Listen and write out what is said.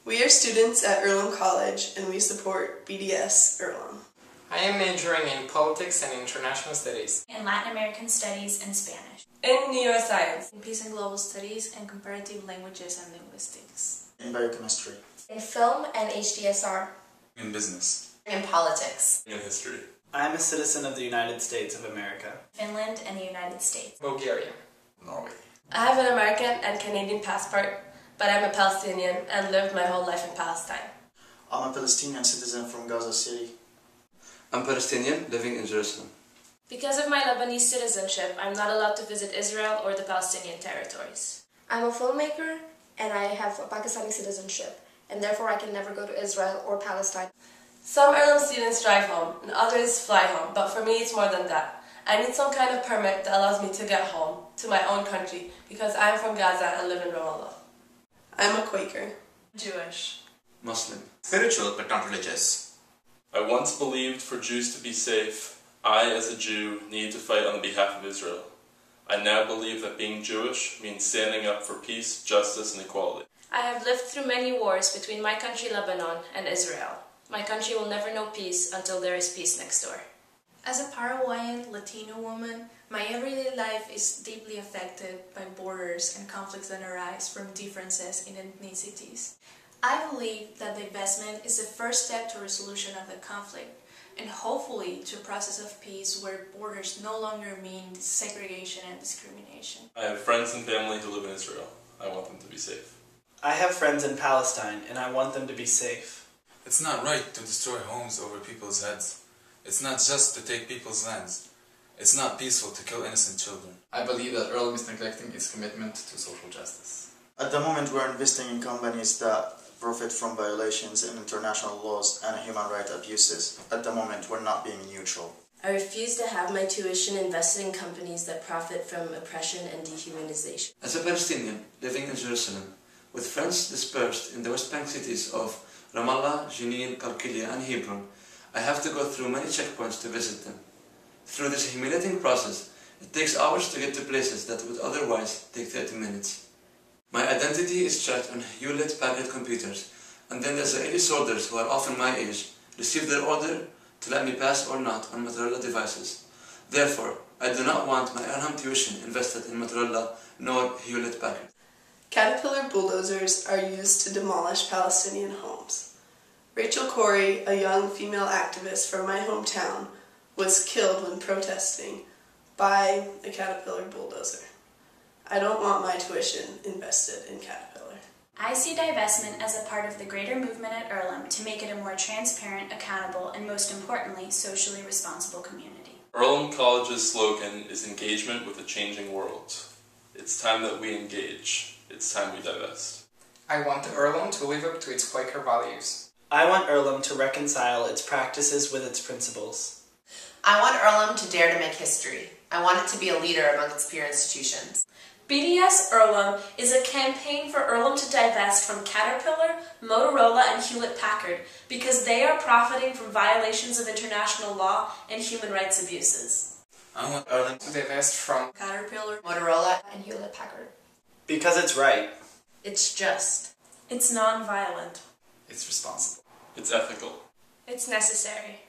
We are students at Earlham College and we support BDS Earlham. I am majoring in Politics and International Studies. In Latin American Studies and Spanish. In Neuroscience. In Peace and Global Studies and Comparative Languages and Linguistics. In Biochemistry. In Film and HDSR. In Business. In Politics. In History. I am a citizen of the United States of America. Finland and the United States. Bulgaria. Norway. I have an American and Canadian passport, but I'm a Palestinian and lived my whole life in Palestine. I'm a Palestinian citizen from Gaza City. I'm Palestinian living in Jerusalem. Because of my Lebanese citizenship, I'm not allowed to visit Israel or the Palestinian territories. I'm a filmmaker and I have a Pakistani citizenship, and therefore I can never go to Israel or Palestine. Some Earlham students drive home and others fly home, but for me it's more than that. I need some kind of permit that allows me to get home to my own country because I'm from Gaza and live in Ramallah. I'm a Quaker. Jewish. Muslim. Spiritual but not religious. I once believed for Jews to be safe, I as a Jew need to fight on behalf of Israel. I now believe that being Jewish means standing up for peace, justice, and equality. I have lived through many wars between my country Lebanon and Israel. My country will never know peace until there is peace next door. As a Paraguayan Latino woman, my everyday life is deeply affected by borders and conflicts that arise from differences in ethnicities. I believe that divestment is the first step to resolution of the conflict, and hopefully to a process of peace where borders no longer mean segregation and discrimination. I have friends and family who live in Israel. I want them to be safe. I have friends in Palestine and I want them to be safe. It's not right to destroy homes over people's heads. It's not just to take people's lands. It's not peaceful to kill innocent children. I believe that Earlham is neglecting its commitment to social justice. At the moment we're investing in companies that profit from violations in international laws and human rights abuses. At the moment we're not being neutral. I refuse to have my tuition invested in companies that profit from oppression and dehumanization. As a Palestinian living in Jerusalem, with friends dispersed in the West Bank cities of Ramallah, Jenin, Qalqilia and Hebron, I have to go through many checkpoints to visit them. Through this humiliating process, it takes hours to get to places that would otherwise take 30 minutes. My identity is checked on Hewlett Packard computers, and then the Israeli soldiers who are often my age receive their order to let me pass or not on Motorola devices. Therefore, I do not want my Earlham tuition invested in Motorola nor Hewlett Packard. Caterpillar bulldozers are used to demolish Palestinian homes. Rachel Corey, a young female activist from my hometown, was killed when protesting by a Caterpillar bulldozer. I don't want my tuition invested in Caterpillar. I see divestment as a part of the greater movement at Earlham to make it a more transparent, accountable, and most importantly, socially responsible community. Earlham College's slogan is engagement with a changing world. It's time that we engage. It's time we divest. I want Earlham to live up to its Quaker values. I want Earlham to reconcile its practices with its principles. I want Earlham to dare to make history. I want it to be a leader among its peer institutions. BDS Earlham is a campaign for Earlham to divest from Caterpillar, Motorola, and Hewlett Packard because they are profiting from violations of international law and human rights abuses. I want Earlham To divest from Caterpillar, Motorola, And Hewlett Packard. Because it's right. it's just. It's non-violent. It's responsible. It's ethical. It's necessary.